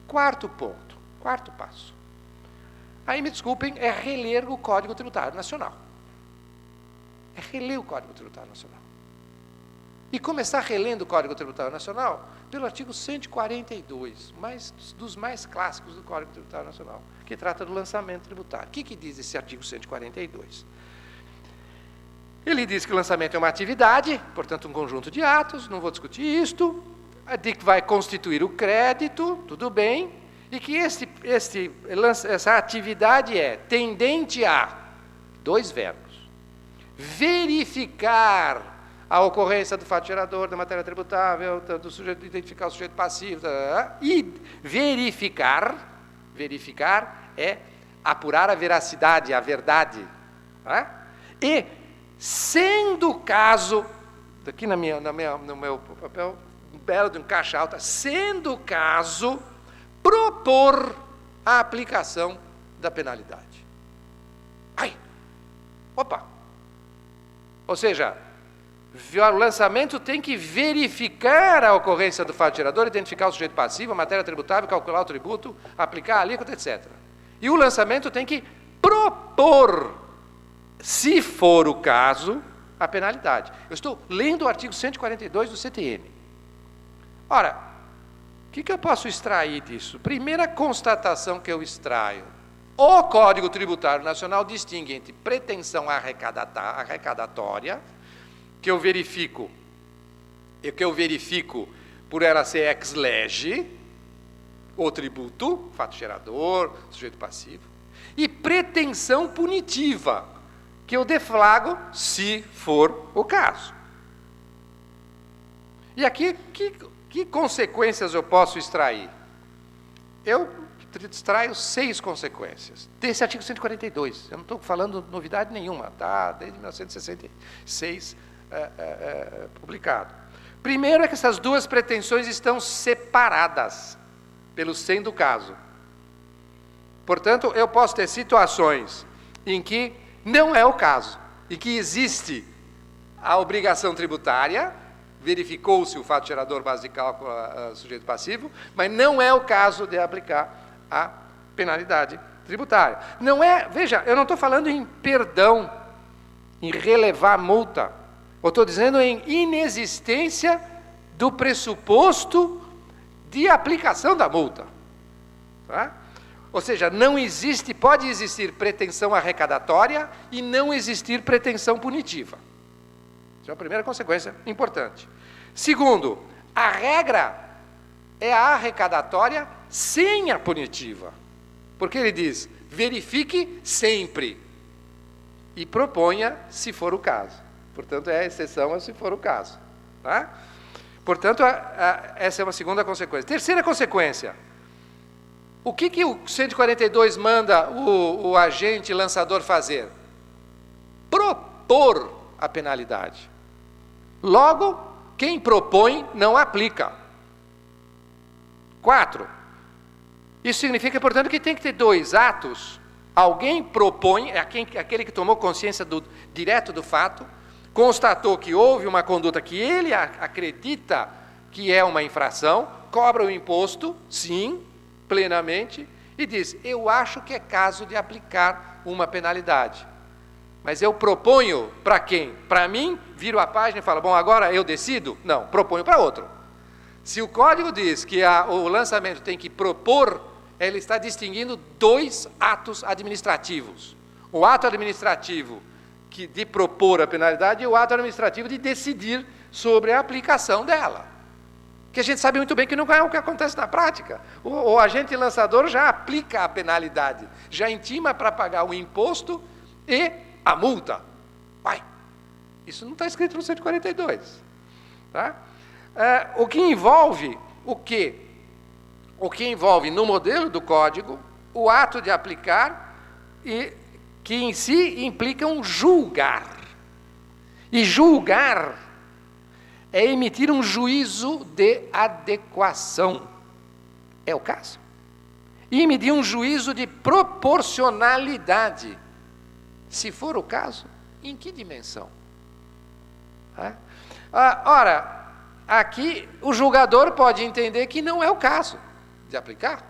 Quarto ponto, quarto passo. Aí, me desculpem, é reler o Código Tributário Nacional. É reler o Código Tributário Nacional. E começar relendo o Código Tributário Nacional pelo artigo 142, dos mais clássicos do Código Tributário Nacional, que trata do lançamento tributário. O que diz esse artigo 142? Ele diz que o lançamento é uma atividade, portanto, um conjunto de atos, não vou discutir isto, que vai constituir o crédito, tudo bem, e que essa atividade é tendente a, dois verbos, verificar a ocorrência do fato gerador, da matéria tributável, do sujeito, identificar o sujeito passivo, e verificar é apurar a veracidade, a verdade. E, sendo o caso, aqui no meu papel, um belo de um caixa alta, sendo o caso, propor a aplicação da penalidade. Opa! Ou seja, o lançamento tem que verificar a ocorrência do fato gerador, identificar o sujeito passivo, a matéria tributável, calcular o tributo, aplicar a alíquota, etc. E o lançamento tem que propor, se for o caso, a penalidade. Eu estou lendo o artigo 142 do CTN. Ora, o que eu posso extrair disso? Primeira constatação que eu extraio. O Código Tributário Nacional distingue entre pretensão arrecadatória, que eu verifico por ela ser ex lege, o tributo, fato gerador, sujeito passivo, e pretensão punitiva, que eu deflago se for o caso. E aqui, que consequências eu posso extrair? Eu extraio 6 consequências desse artigo 142. Eu não estou falando novidade nenhuma, tá? Desde 1966 publicado. Primeiro é que essas duas pretensões estão separadas pelo sendo caso. Portanto, eu posso ter situações em que não é o caso, e que existe a obrigação tributária, verificou-se o fato gerador, base de cálculo, sujeito passivo, mas não é o caso de aplicar a penalidade tributária. Não é, veja, eu não estou falando em perdão, em relevar multa. Eu estou dizendo em inexistência do pressuposto de aplicação da multa. Tá? Ou seja, não existe, pode existir pretensão arrecadatória e não existir pretensão punitiva. Essa é a primeira consequência importante. Segundo, a regra é a arrecadatória sem a punitiva. Porque ele diz, verifique sempre e proponha se for o caso. Portanto, é a exceção se for o caso. Tá? Portanto, essa é uma segunda consequência. Terceira consequência. O que o 142 manda o agente lançador fazer? Propor a penalidade. Logo, quem propõe não aplica. 4. Isso significa, portanto, que tem que ter 2 atos. Alguém propõe, aquele que tomou consciência direto do fato, constatou que houve uma conduta que ele acredita que é uma infração, cobra o imposto, sim, plenamente, e diz, eu acho que é caso de aplicar uma penalidade. Mas eu proponho para quem? Para mim, viro a página e falo, bom, agora eu decido? Não, proponho para outro. Se o código diz que o lançamento tem que propor, ele está distinguindo 2 atos administrativos. O ato administrativo de propor a penalidade e o ato administrativo de decidir sobre a aplicação dela. Que a gente sabe muito bem que não é o que acontece na prática. O agente lançador já aplica a penalidade, já intima para pagar o imposto e a multa. Isso não está escrito no 142. Tá? O que envolve o quê? O que envolve no modelo do código o ato de aplicar e que em si implica um julgar. E julgar é emitir um juízo de adequação. É o caso. E emitir um juízo de proporcionalidade. Se for o caso, em que dimensão? Ora, aqui o julgador pode entender que não é o caso de aplicar.